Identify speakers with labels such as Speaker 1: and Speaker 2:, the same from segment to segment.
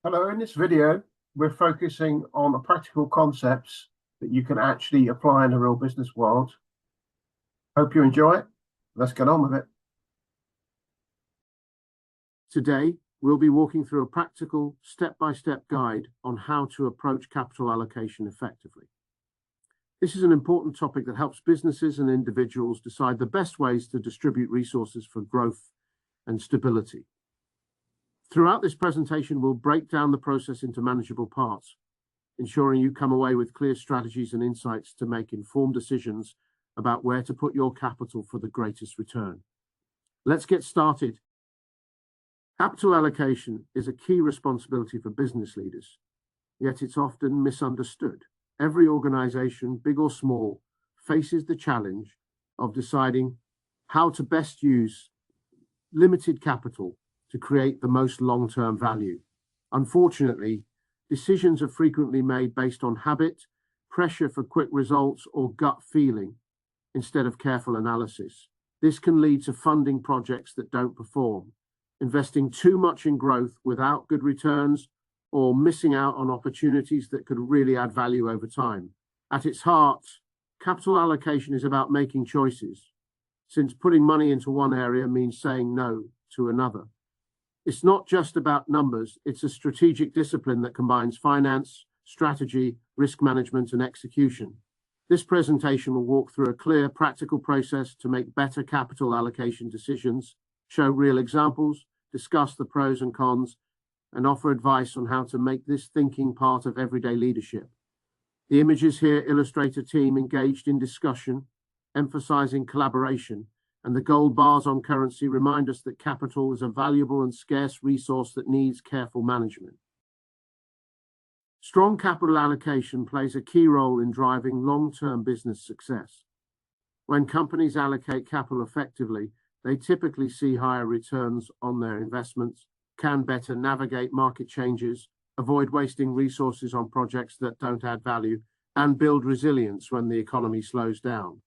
Speaker 1: Hello, in this video, we're focusing on the practical concepts that you can actually apply in the real business world. Hope you enjoy it. Let's get on with it. Today, we'll be walking through a practical step-by-step guide on how to approach capital allocation effectively. This is an important topic that helps businesses and individuals decide the best ways to distribute resources for growth and stability. Throughout this presentation, we'll break down the process into manageable parts, ensuring you come away with clear strategies and insights to make informed decisions about where to put your capital for the greatest return. Let's get started. Capital allocation is a key responsibility for business leaders, yet it's often misunderstood. Every organization, big or small, faces the challenge of deciding how to best use limited capital to create the most long-term value. Unfortunately, decisions are frequently made based on habit, pressure for quick results, or gut feeling instead of careful analysis. This can lead to funding projects that don't perform, investing too much in growth without good returns, or missing out on opportunities that could really add value over time. At its heart, capital allocation is about making choices, since putting money into one area means saying no to another. It's not just about numbers, it's a strategic discipline that combines finance, strategy, risk management, and execution. This presentation will walk through a clear, practical process to make better capital allocation decisions, show real examples, discuss the pros and cons, and offer advice on how to make this thinking part of everyday leadership. The images here illustrate a team engaged in discussion, emphasizing collaboration, and the gold bars on currency remind us that capital is a valuable and scarce resource that needs careful management. Strong capital allocation plays a key role in driving long-term business success. When companies allocate capital effectively, they typically see higher returns on their investments, can better navigate market changes, avoid wasting resources on projects that don't add value, and build resilience when the economy slows down.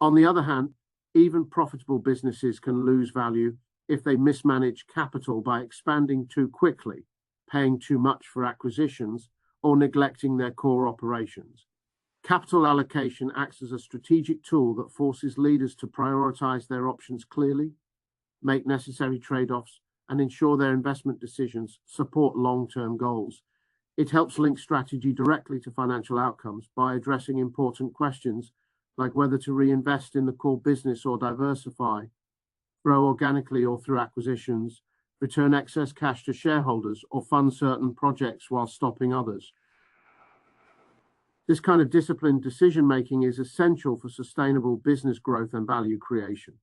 Speaker 1: On the other hand, even profitable businesses can lose value if they mismanage capital by expanding too quickly, paying too much for acquisitions, or neglecting their core operations. Capital allocation acts as a strategic tool that forces leaders to prioritize their options clearly, make necessary trade-offs, and ensure their investment decisions support long-term goals. It helps link strategy directly to financial outcomes by addressing important questions like whether to reinvest in the core business or diversify, grow organically or through acquisitions, return excess cash to shareholders, or fund certain projects while stopping others. This kind of disciplined decision-making is essential for sustainable business growth and value creation.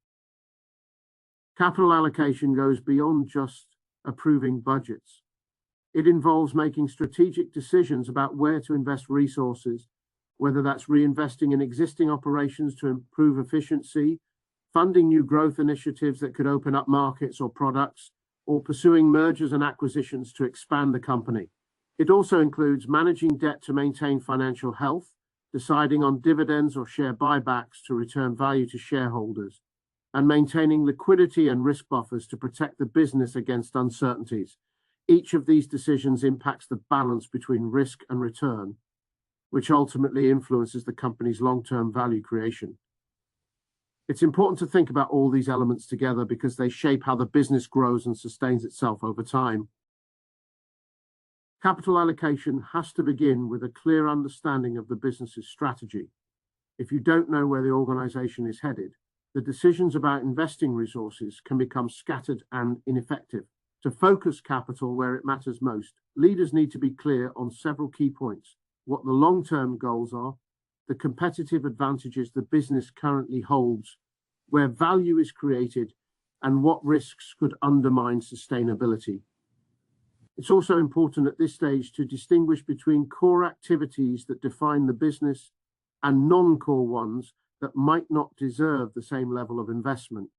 Speaker 1: Capital allocation goes beyond just approving budgets. It involves making strategic decisions about where to invest resources, whether that's reinvesting in existing operations to improve efficiency, funding new growth initiatives that could open up markets or products, or pursuing mergers and acquisitions to expand the company. It also includes managing debt to maintain financial health, deciding on dividends or share buybacks to return value to shareholders, and maintaining liquidity and risk buffers to protect the business against uncertainties. Each of these decisions impacts the balance between risk and return, which ultimately influences the company's long-term value creation. It's important to think about all these elements together because they shape how the business grows and sustains itself over time. Capital allocation has to begin with a clear understanding of the business's strategy. If you don't know where the organization is headed, the decisions about investing resources can become scattered and ineffective. To focus capital where it matters most, leaders need to be clear on several key points: what the long-term goals are, the competitive advantages the business currently holds, where value is created, and what risks could undermine sustainability. It's also important at this stage to distinguish between core activities that define the business and non-core ones that might not deserve the same level of investment.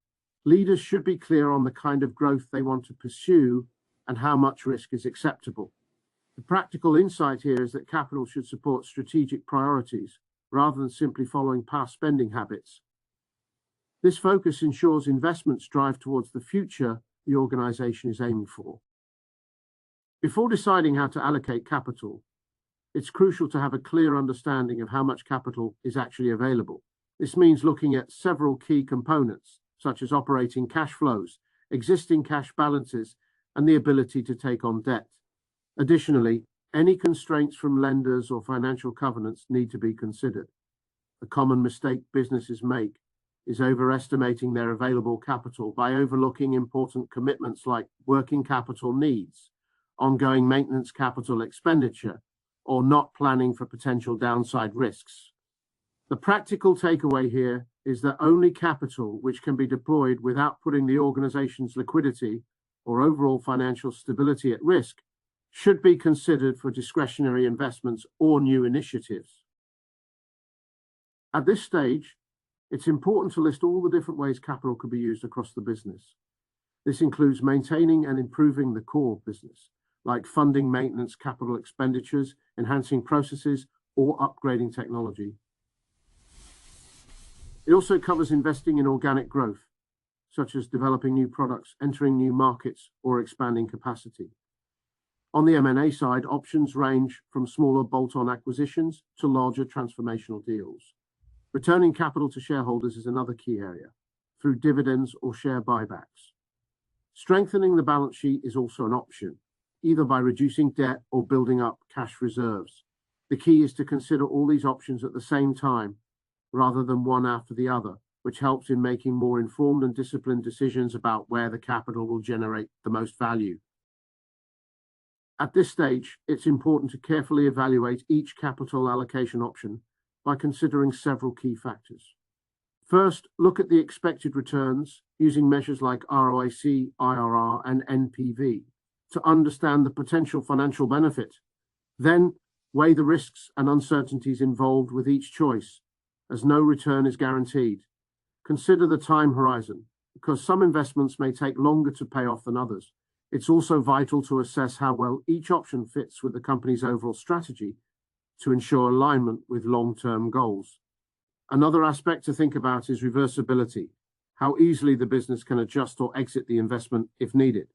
Speaker 1: Leaders should be clear on the kind of growth they want to pursue and how much risk is acceptable. The practical insight here is that capital should support strategic priorities rather than simply following past spending habits. This focus ensures investments drive towards the future the organization is aiming for. Before deciding how to allocate capital, it's crucial to have a clear understanding of how much capital is actually available. This means looking at several key components, such as operating cash flows, existing cash balances, and the ability to take on debt. Additionally, any constraints from lenders or financial covenants need to be considered. A common mistake businesses make is overestimating their available capital by overlooking important commitments like working capital needs, ongoing maintenance capital expenditure, or not planning for potential downside risks. The practical takeaway here is that only capital which can be deployed without putting the organization's liquidity or overall financial stability at risk should be considered for discretionary investments or new initiatives. At this stage, it's important to list all the different ways capital could be used across the business. This includes maintaining and improving the core business, like funding maintenance capital expenditures, enhancing processes, or upgrading technology. It also covers investing in organic growth, such as developing new products, entering new markets, or expanding capacity. On the M&A side, options range from smaller bolt-on acquisitions to larger transformational deals. Returning capital to shareholders is another key area, through dividends or share buybacks. Strengthening the balance sheet is also an option, either by reducing debt or building up cash reserves. The key is to consider all these options at the same time, rather than one after the other, which helps in making more informed and disciplined decisions about where the capital will generate the most value. At this stage, it's important to carefully evaluate each capital allocation option by considering several key factors. First, look at the expected returns using measures like ROIC, IRR, and NPV to understand the potential financial benefit. Then, weigh the risks and uncertainties involved with each choice, as no return is guaranteed. Consider the time horizon, because some investments may take longer to pay off than others. It's also vital to assess how well each option fits with the company's overall strategy to ensure alignment with long-term goals. Another aspect to think about is reversibility, how easily the business can adjust or exit the investment if needed.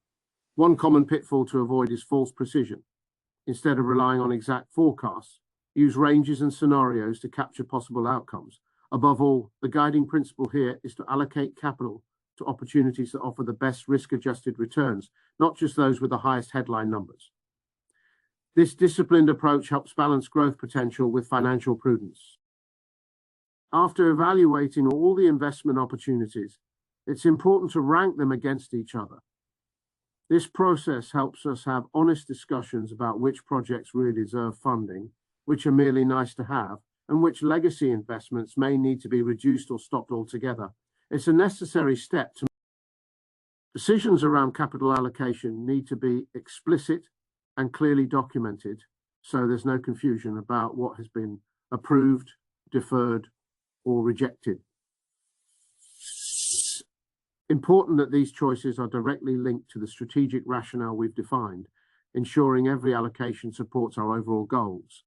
Speaker 1: One common pitfall to avoid is false precision. Instead of relying on exact forecasts, use ranges and scenarios to capture possible outcomes. Above all, the guiding principle here is to allocate capital to opportunities that offer the best risk-adjusted returns, not just those with the highest headline numbers. This disciplined approach helps balance growth potential with financial prudence. After evaluating all the investment opportunities, it's important to rank them against each other. This process helps us have honest discussions about which projects really deserve funding, which are merely nice to have, and which legacy investments may need to be reduced or stopped altogether. It's a necessary step to decisions around capital allocation need to be explicit and clearly documented, so there's no confusion about what has been approved, deferred, or rejected. It's important that these choices are directly linked to the strategic rationale we've defined, ensuring every allocation supports our overall goals.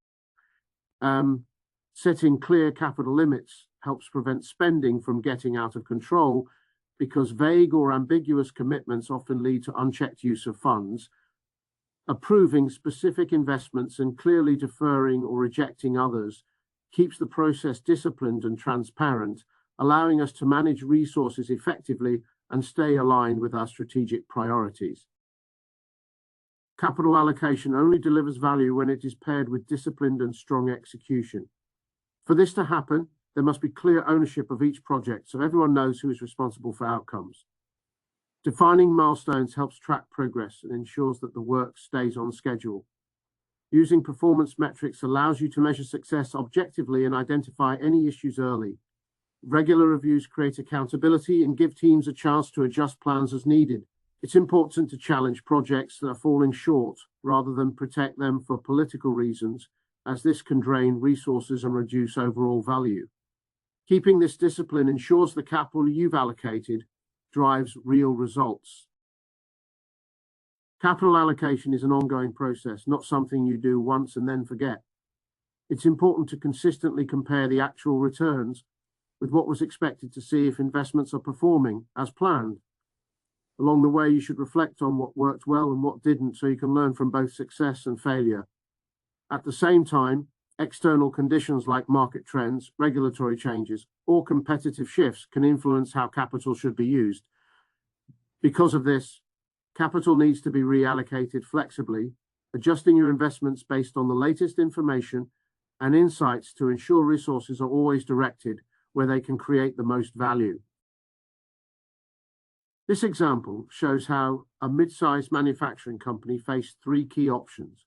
Speaker 1: Setting clear capital limits helps prevent spending from getting out of control, because vague or ambiguous commitments often lead to unchecked use of funds. Approving specific investments and clearly deferring or rejecting others keeps the process disciplined and transparent, allowing us to manage resources effectively and stay aligned with our strategic priorities. Capital allocation only delivers value when it is paired with disciplined and strong execution. For this to happen, there must be clear ownership of each project so everyone knows who is responsible for outcomes. Defining milestones helps track progress and ensures that the work stays on schedule. Using performance metrics allows you to measure success objectively and identify any issues early. Regular reviews create accountability and give teams a chance to adjust plans as needed. It's important to challenge projects that are falling short rather than protect them for political reasons, as this can drain resources and reduce overall value. Keeping this discipline ensures the capital you've allocated drives real results. Capital allocation is an ongoing process, not something you do once and then forget. It's important to consistently compare the actual returns with what was expected to see if investments are performing as planned. Along the way, you should reflect on what worked well and what didn't so you can learn from both success and failure. At the same time, external conditions like market trends, regulatory changes, or competitive shifts can influence how capital should be used. Because of this, capital needs to be reallocated flexibly, adjusting your investments based on the latest information and insights to ensure resources are always directed where they can create the most value. This example shows how a mid-sized manufacturing company faced three key options: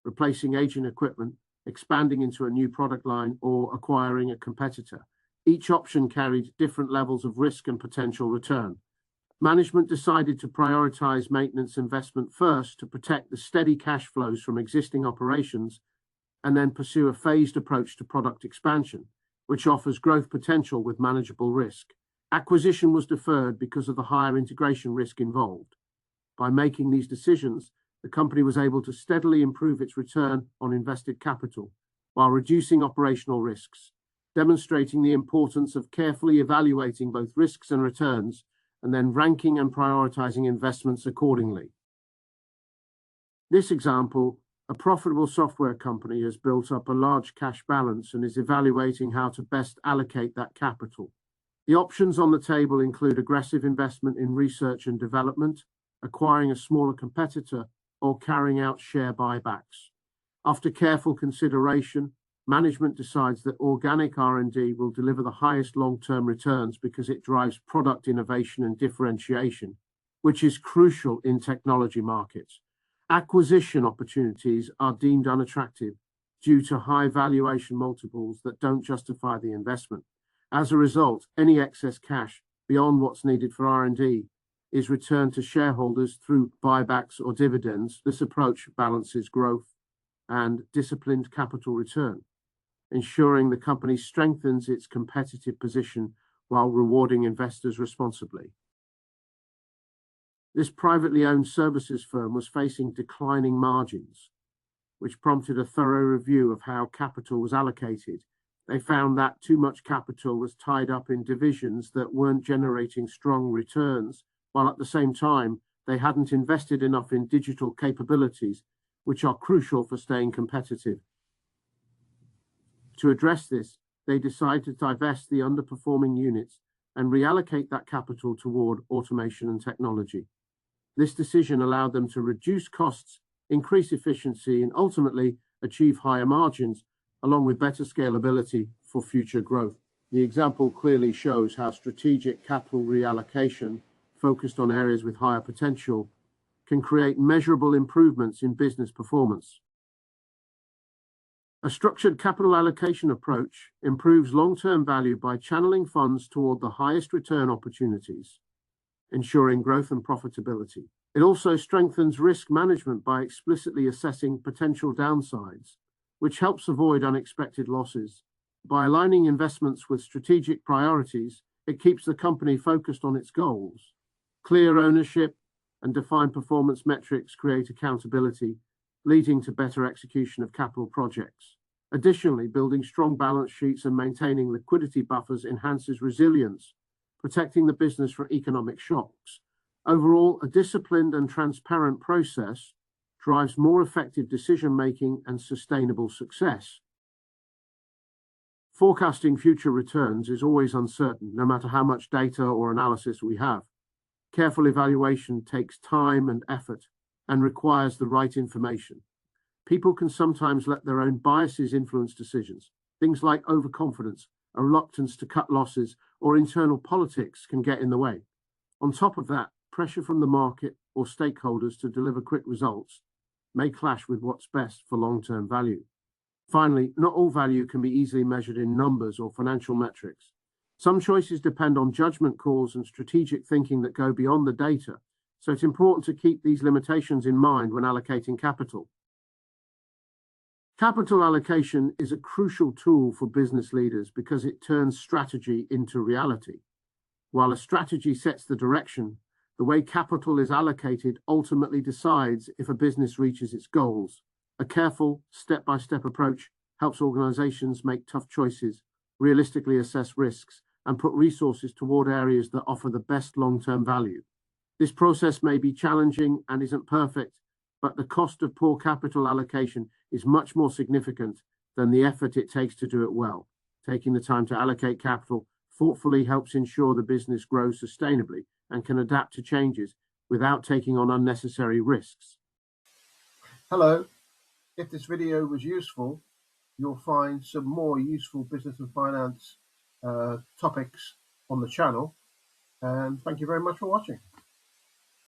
Speaker 1: replacing aging equipment, expanding into a new product line, or acquiring a competitor. Each option carried different levels of risk and potential return. Management decided to prioritize maintenance investment first to protect the steady cash flows from existing operations, and then pursue a phased approach to product expansion, which offers growth potential with manageable risk. Acquisition was deferred because of the higher integration risk involved. By making these decisions, the company was able to steadily improve its return on invested capital while reducing operational risks, demonstrating the importance of carefully evaluating both risks and returns, and then ranking and prioritizing investments accordingly. This example, a profitable software company has built up a large cash balance and is evaluating how to best allocate that capital. The options on the table include aggressive investment in research and development, acquiring a smaller competitor, or carrying out share buybacks. After careful consideration, management decides that organic R&D will deliver the highest long-term returns because it drives product innovation and differentiation, which is crucial in technology markets. Acquisition opportunities are deemed unattractive due to high valuation multiples that don't justify the investment. As a result, any excess cash beyond what's needed for R&D is returned to shareholders through buybacks or dividends. This approach balances growth and disciplined capital return, ensuring the company strengthens its competitive position while rewarding investors responsibly. This privately owned services firm was facing declining margins, which prompted a thorough review of how capital was allocated. They found that too much capital was tied up in divisions that weren't generating strong returns, while at the same time, they hadn't invested enough in digital capabilities, which are crucial for staying competitive. To address this, they decided to divest the underperforming units and reallocate that capital toward automation and technology. This decision allowed them to reduce costs, increase efficiency, and ultimately achieve higher margins, along with better scalability for future growth. The example clearly shows how strategic capital reallocation, focused on areas with higher potential, can create measurable improvements in business performance. A structured capital allocation approach improves long-term value by channeling funds toward the highest return opportunities, ensuring growth and profitability. It also strengthens risk management by explicitly assessing potential downsides, which helps avoid unexpected losses. By aligning investments with strategic priorities, it keeps the company focused on its goals. Clear ownership and defined performance metrics create accountability, leading to better execution of capital projects. Additionally, building strong balance sheets and maintaining liquidity buffers enhances resilience, protecting the business from economic shocks. Overall, a disciplined and transparent process drives more effective decision-making and sustainable success. Forecasting future returns is always uncertain, no matter how much data or analysis we have. Careful evaluation takes time and effort and requires the right information. People can sometimes let their own biases influence decisions. Things like overconfidence, a reluctance to cut losses, or internal politics can get in the way. On top of that, pressure from the market or stakeholders to deliver quick results may clash with what's best for long-term value. Finally, not all value can be easily measured in numbers or financial metrics. Some choices depend on judgment calls and strategic thinking that go beyond the data, so it's important to keep these limitations in mind when allocating capital. Capital allocation is a crucial tool for business leaders because it turns strategy into reality. While a strategy sets the direction, the way capital is allocated ultimately decides if a business reaches its goals. A careful, step-by-step approach helps organizations make tough choices, realistically assess risks, and put resources toward areas that offer the best long-term value. This process may be challenging and isn't perfect, but the cost of poor capital allocation is much more significant than the effort it takes to do it well. Taking the time to allocate capital thoughtfully helps ensure the business grows sustainably and can adapt to changes without taking on unnecessary risks. Hello. If this video was useful, you'll find some more useful business and finance topics on the channel. And thank you very much for watching.